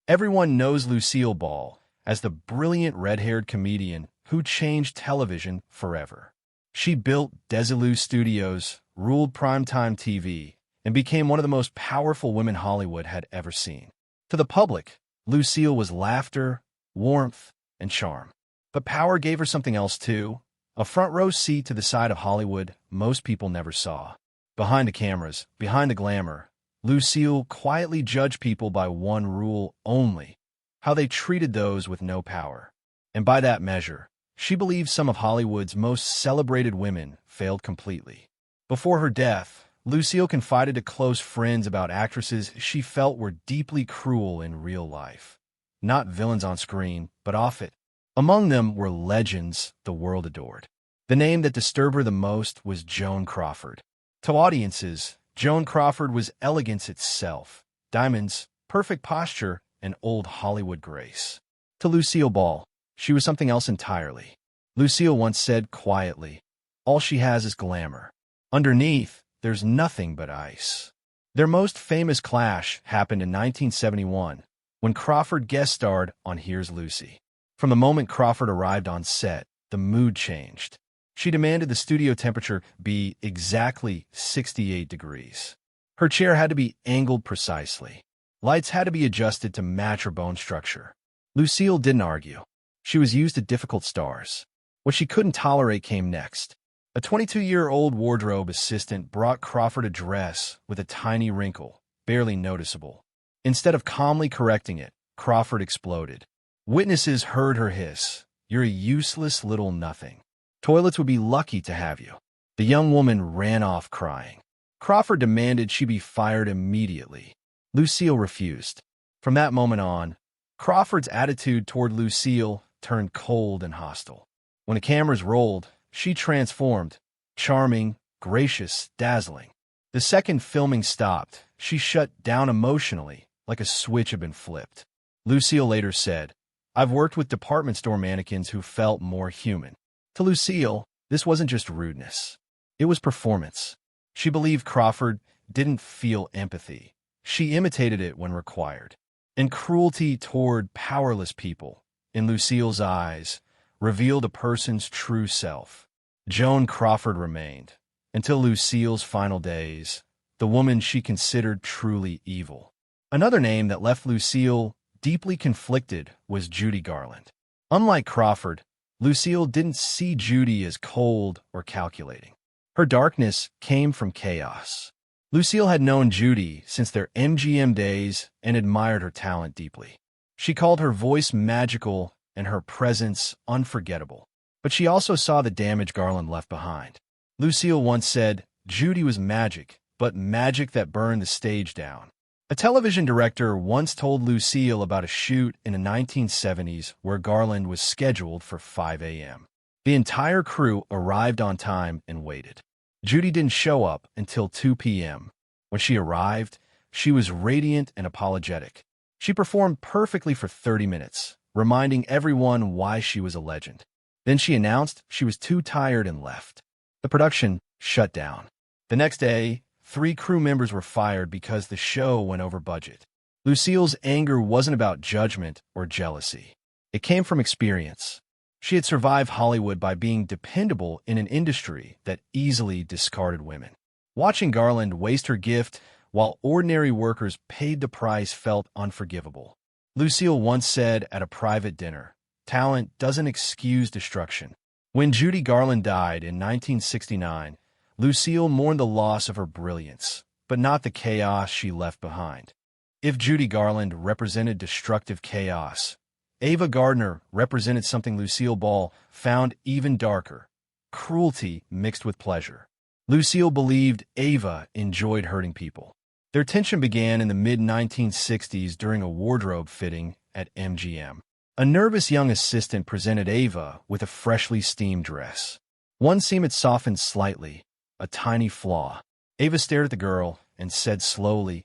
Everyone knows Lucille Ball as the brilliant red-haired comedian who changed television forever. She built Desilu Studios, ruled primetime TV, and became one of the most powerful women Hollywood had ever seen. To the public, Lucille was laughter, warmth, and charm. But power gave her something else too, a front-row seat to the side of Hollywood most people never saw. Behind the cameras, behind the glamour, Lucille quietly judged people by one rule only: how they treated those with no power. And by that measure, she believed some of Hollywood's most celebrated women failed completely. Before her death, Lucille confided to close friends about actresses she felt were deeply cruel in real life. Not villains on screen, but off it. Among them were legends the world adored. The name that disturbed her the most was Joan Crawford. To audiences, Joan Crawford was elegance itself: diamonds, perfect posture, and old Hollywood grace. To Lucille Ball, she was something else entirely. Lucille once said quietly, "All she has is glamour. Underneath, there's nothing but ice." Their most famous clash happened in 1971, when Crawford guest-starred on Here's Lucy. From the moment Crawford arrived on set, the mood changed. She demanded the studio temperature be exactly 68 degrees. Her chair had to be angled precisely. Lights had to be adjusted to match her bone structure. Lucille didn't argue. She was used to difficult stars. What she couldn't tolerate came next. A 22-year-old wardrobe assistant brought Crawford a dress with a tiny wrinkle, barely noticeable. Instead of calmly correcting it, Crawford exploded. Witnesses heard her hiss, "You're a useless little nothing. Toilets would be lucky to have you." The young woman ran off crying. Crawford demanded she be fired immediately. Lucille refused. From that moment on, Crawford's attitude toward Lucille turned cold and hostile. When the cameras rolled, she transformed: charming, gracious, dazzling. The second filming stopped, she shut down emotionally, like a switch had been flipped. Lucille later said, "I've worked with department store mannequins who felt more human." To Lucille, this wasn't just rudeness. It was performance. She believed Crawford didn't feel empathy. She imitated it when required. And cruelty toward powerless people, in Lucille's eyes, revealed a person's true self. Joan Crawford remained, until Lucille's final days, the woman she considered truly evil. Another name that left Lucille deeply conflicted was Judy Garland. Unlike Crawford, Lucille didn't see Judy as cold or calculating. Her darkness came from chaos. Lucille had known Judy since their MGM days and admired her talent deeply. She called her voice magical and her presence unforgettable. But she also saw the damage Garland left behind. Lucille once said, "Judy was magic, but magic that burned the stage down." A television director once told Lucille about a shoot in the 1970s where Garland was scheduled for 5 a.m. The entire crew arrived on time and waited. Judy didn't show up until 2 p.m. When she arrived, she was radiant and apologetic. She performed perfectly for 30 minutes, reminding everyone why she was a legend. Then she announced she was too tired and left. The production shut down. The next day, 3 crew members were fired because the show went over budget. Lucille's anger wasn't about judgment or jealousy. It came from experience. She had survived Hollywood by being dependable in an industry that easily discarded women. Watching Garland waste her gift while ordinary workers paid the price felt unforgivable. Lucille once said at a private dinner, "Talent doesn't excuse destruction." When Judy Garland died in 1969, Lucille mourned the loss of her brilliance, but not the chaos she left behind. If Judy Garland represented destructive chaos, Ava Gardner represented something Lucille Ball found even darker: cruelty mixed with pleasure. Lucille believed Ava enjoyed hurting people. Their tension began in the mid-1960s during a wardrobe fitting at MGM. A nervous young assistant presented Ava with a freshly steamed dress. One seam had softened slightly, a tiny flaw. Ava stared at the girl and said slowly,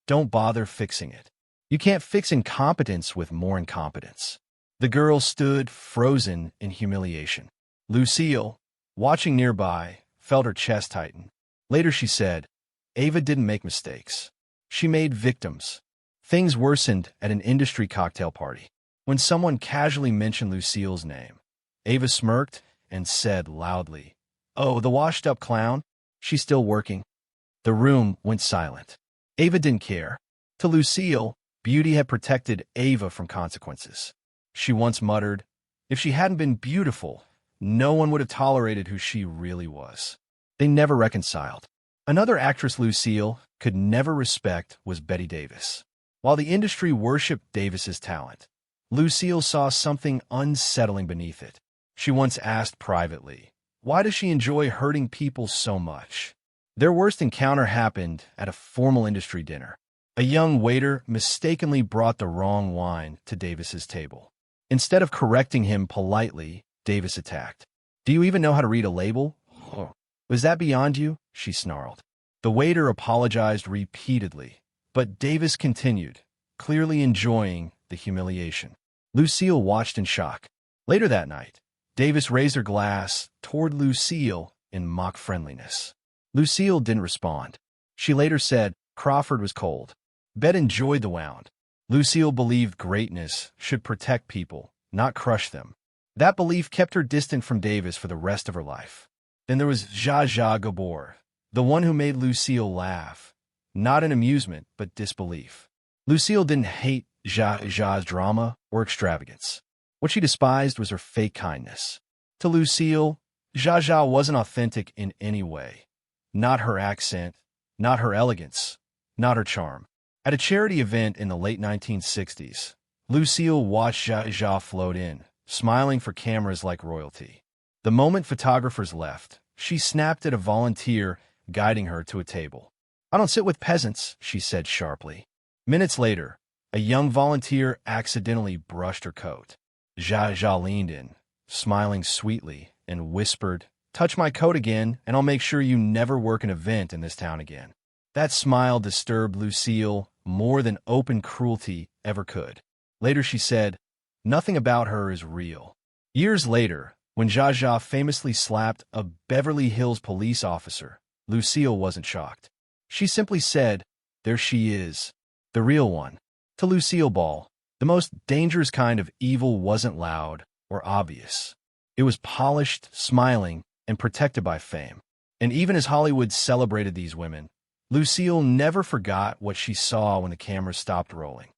"Don't bother fixing it. You can't fix incompetence with more incompetence." The girl stood frozen in humiliation. Lucille, watching nearby, felt her chest tighten. Later she said, "Ava didn't make mistakes. She made victims. Things worsened at an industry cocktail party. When someone casually mentioned Lucille's name, Ava smirked and said loudly, "Oh, the washed-up clown? She's still working." The room went silent. Ava didn't care. To Lucille, beauty had protected Ava from consequences. She once muttered, "If she hadn't been beautiful, no one would have tolerated who she really was." They never reconciled. Another actress Lucille could never respect was Bette Davis. While the industry worshipped Davis's talent, Lucille saw something unsettling beneath it. She once asked privately, "Why does she enjoy hurting people so much?" Their worst encounter happened at a formal industry dinner. A young waiter mistakenly brought the wrong wine to Davis's table. Instead of correcting him politely, Davis attacked. "Do you even know how to read a label? Oh, was that beyond you?" she snarled. The waiter apologized repeatedly, but Davis continued, clearly enjoying the humiliation. Lucille watched in shock. Later that night, Davis raised her glass toward Lucille in mock friendliness. Lucille didn't respond. She later said Crawford was cold. Bette enjoyed the wound. Lucille believed greatness should protect people, not crush them. That belief kept her distant from Davis for the rest of her life. Then there was Zsa Zsa Gabor, the one who made Lucille laugh, not in amusement, but disbelief. Lucille didn't hate Zsa Zsa's drama or extravagance. What she despised was her fake kindness. To Lucille, Zsa Zsa wasn't authentic in any way. Not her accent, not her elegance, not her charm. At a charity event in the late 1960s, Lucille watched Zsa Zsa float in, smiling for cameras like royalty. The moment photographers left, she snapped at a volunteer guiding her to a table. "I don't sit with peasants," she said sharply. Minutes later, a young volunteer accidentally brushed her coat. Zsa Zsa leaned in, smiling sweetly, and whispered, "Touch my coat again, and I'll make sure you never work an event in this town again." That smile disturbed Lucille more than open cruelty ever could. Later she said, "Nothing about her is real." Years later, when Zsa Zsa famously slapped a Beverly Hills police officer, Lucille wasn't shocked. She simply said, "There she is, the real one." To Lucille Ball, the most dangerous kind of evil wasn't loud or obvious. It was polished, smiling, and protected by fame. And even as Hollywood celebrated these women, Lucille never forgot what she saw when the camera stopped rolling.